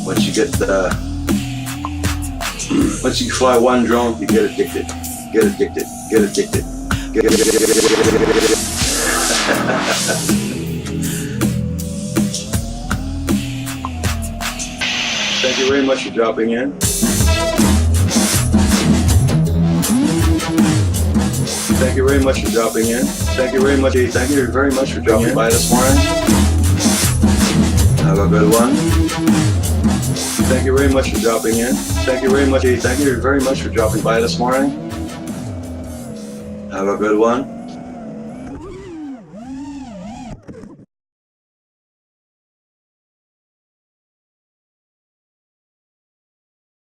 Once you get the once you fly one drone, you get addicted. Thank you very much for dropping in. Thank you very much for dropping in. Thank you very much for dropping by this morning. Have a good one. Thank you very much for dropping in. Thank you very much for dropping by this morning. Have a good one.